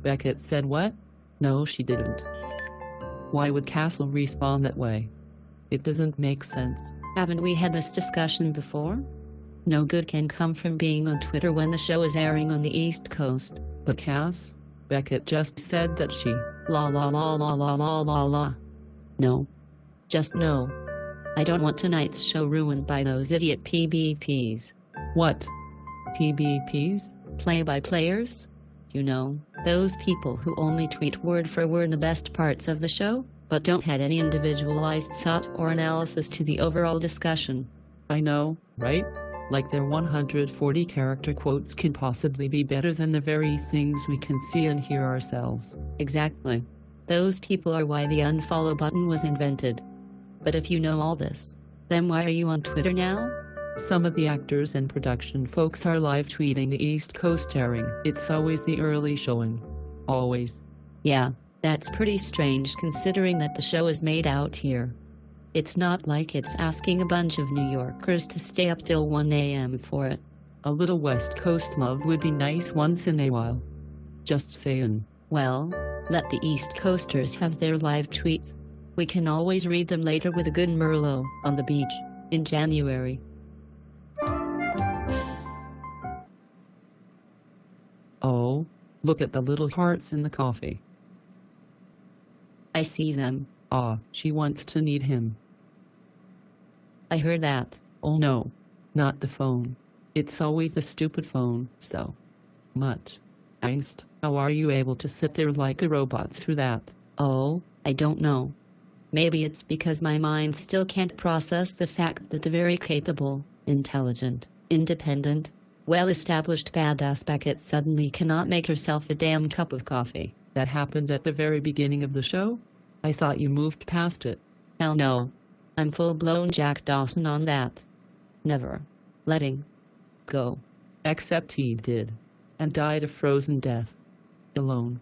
Beckett said what? No, she didn't. Why would Castle respond that way? It doesn't make sense. Haven't we had this discussion before? No good can come from being on Twitter when the show is airing on the East Coast. But Cass, Beckett just said that she... La la la la la la la la. No. Just no. I don't want tonight's show ruined by those idiot PBPs. What? PBPs? Play-by-players? You know, those people who only tweet word for word the best parts of the show, but don't add any individualized thought or analysis to the overall discussion. I know, right? Like their 140 character quotes can possibly be better than the very things we can see and hear ourselves. Exactly. Those people are why the unfollow button was invented. But if you know all this, then why are you on Twitter now? Some of the actors and production folks are live tweeting the East Coast airing. It's always the early showing. Always. Yeah, that's pretty strange considering that the show is made out here. It's not like it's asking a bunch of New Yorkers to stay up till 1 a.m. for it. A little West Coast love would be nice once in a while. Just saying. Well, let the East Coasters have their live tweets. We can always read them later with a good Merlot on the beach in January. Oh, look at the little hearts in the coffee. I see them. Ah, she wants to need him. I heard that. Oh no, not the phone. It's always the stupid phone, so much angst. How are you able to sit there like a robot through that? Oh, I don't know. Maybe it's because my mind still can't process the fact that the very capable, intelligent, independent, well-established badass Beckett suddenly cannot make herself a damn cup of coffee. That happened at the very beginning of the show? I thought you moved past it. Hell no. I'm full-blown Jack Dawson on that. Never. Letting go. Except he did. And died a frozen death. Alone.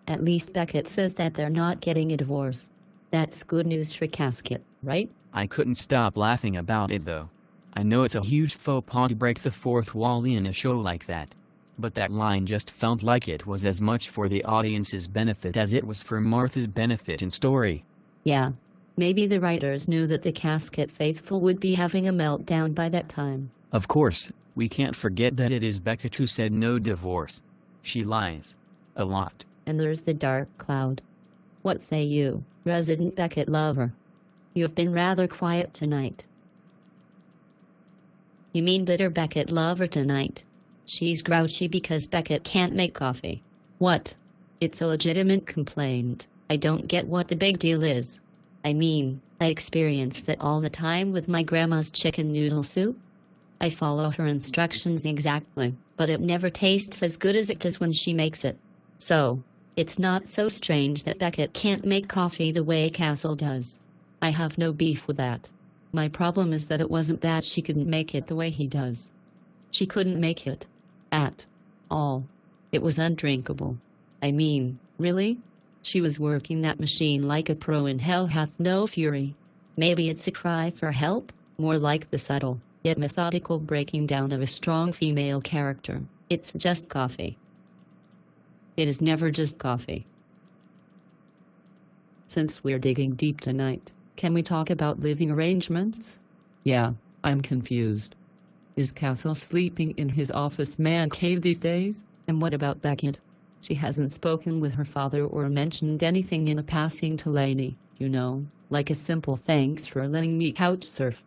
At least Beckett says that they're not getting a divorce. That's good news for Caskett, right? I couldn't stop laughing about it though. I know it's a huge faux pas to break the fourth wall in a show like that. But that line just felt like it was as much for the audience's benefit as it was for Martha's benefit and story. Yeah. Maybe the writers knew that the Caskett faithful would be having a meltdown by that time. Of course, we can't forget that it is Beckett who said no divorce. She lies. A lot. And there's the dark cloud. What say you, resident Beckett lover? You've been rather quiet tonight. You mean bitter Beckett lover tonight? She's grouchy because Beckett can't make coffee. What? It's a legitimate complaint. I don't get what the big deal is. I mean, I experience that all the time with my grandma's chicken noodle soup. I follow her instructions exactly, but it never tastes as good as it does when she makes it. So, it's not so strange that Beckett can't make coffee the way Castle does. I have no beef with that. My problem is that it wasn't that she couldn't make it the way he does. She couldn't make it. At all. It was undrinkable. I mean, really? She was working that machine like a pro and hell hath no fury. Maybe it's a cry for help, more like the subtle, yet methodical breaking down of a strong female character. It's just coffee. It is never just coffee. Since we're digging deep tonight, can we talk about living arrangements? Yeah, I'm confused. Is Castle sleeping in his office man cave these days? And what about Beckett? She hasn't spoken with her father or mentioned anything in a passing to Lady, you know, like a simple thanks for letting me couch surf.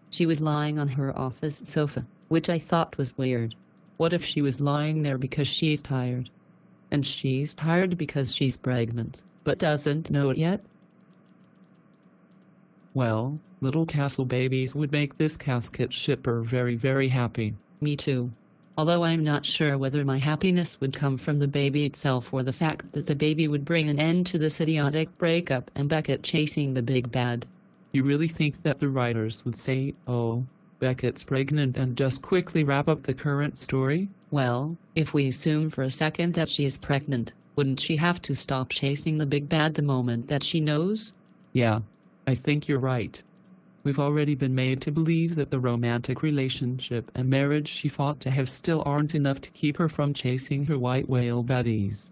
She was lying on her office sofa, which I thought was weird. What if she was lying there because she's tired? And she's tired because she's pregnant, but doesn't know it yet? Well, little Castle babies would make this Caskett shipper very, very happy. Me too. Although I'm not sure whether my happiness would come from the baby itself or the fact that the baby would bring an end to this idiotic breakup and Beckett chasing the big bad. You really think that the writers would say, oh, Beckett's pregnant and just quickly wrap up the current story? Well, if we assume for a second that she is pregnant, wouldn't she have to stop chasing the big bad the moment that she knows? Yeah, I think you're right. We've already been made to believe that the romantic relationship and marriage she fought to have still aren't enough to keep her from chasing her white whale buddies.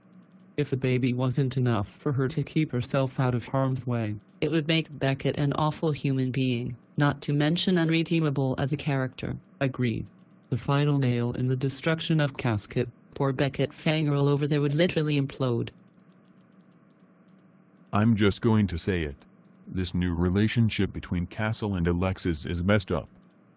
If a baby wasn't enough for her to keep herself out of harm's way, It would make Beckett an awful human being, not to mention unredeemable as a character. agreed. The final nail in the destruction of Caskett. Poor Beckett Fangerl over there would literally implode. I'm just going to say it. This new relationship between Castle and Alexis is messed up.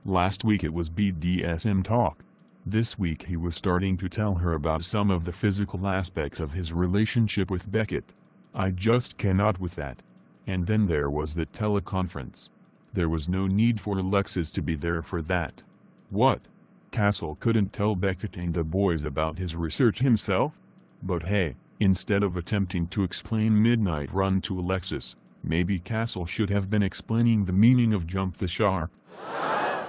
Last week it was BDSM talk. This week he was starting to tell her about some of the physical aspects of his relationship with Beckett. I just cannot with that. And then there was the teleconference. There was no need for Alexis to be there for that. What? Castle couldn't tell Beckett and the boys about his research himself? But hey, instead of attempting to explain Midnight Run to Alexis, maybe Castle should have been explaining the meaning of Jump the Shark.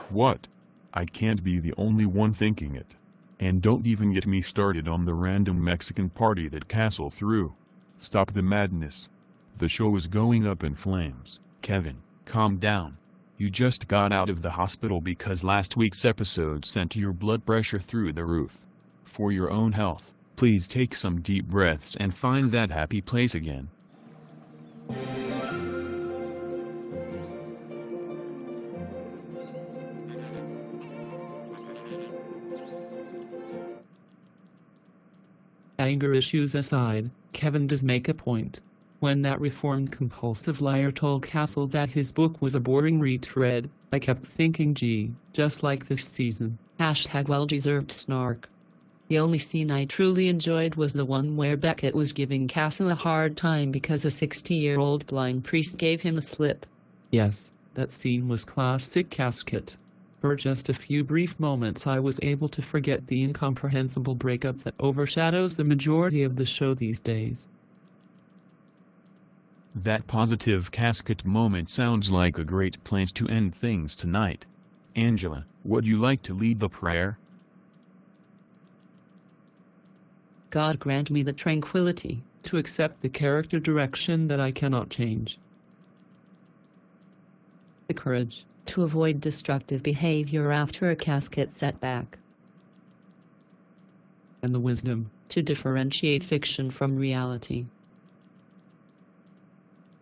What? I can't be the only one thinking it. And don't even get me started on the random Mexican party that Castle threw. Stop the madness. The show is going up in flames. Kevin, calm down. You just got out of the hospital because last week's episode sent your blood pressure through the roof. For your own health, please take some deep breaths and find that happy place again. Anger issues aside, Kevin does make a point. When that reformed compulsive liar told Castle that his book was a boring retread, I kept thinking, gee, just like this season. Hashtag well-deserved snark. The only scene I truly enjoyed was the one where Beckett was giving Castle a hard time because a 60-year-old blind priest gave him the slip. Yes, that scene was classic Caskett. For just a few brief moments I was able to forget the incomprehensible breakup that overshadows the majority of the show these days. That positive Caskett moment sounds like a great place to end things tonight. Angela, would you like to lead the prayer? God grant me the tranquility To accept the character direction that I cannot change. the courage to avoid destructive behavior after a Caskett setback, And the wisdom to differentiate fiction from reality.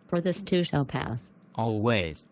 For this too shall pass. Always.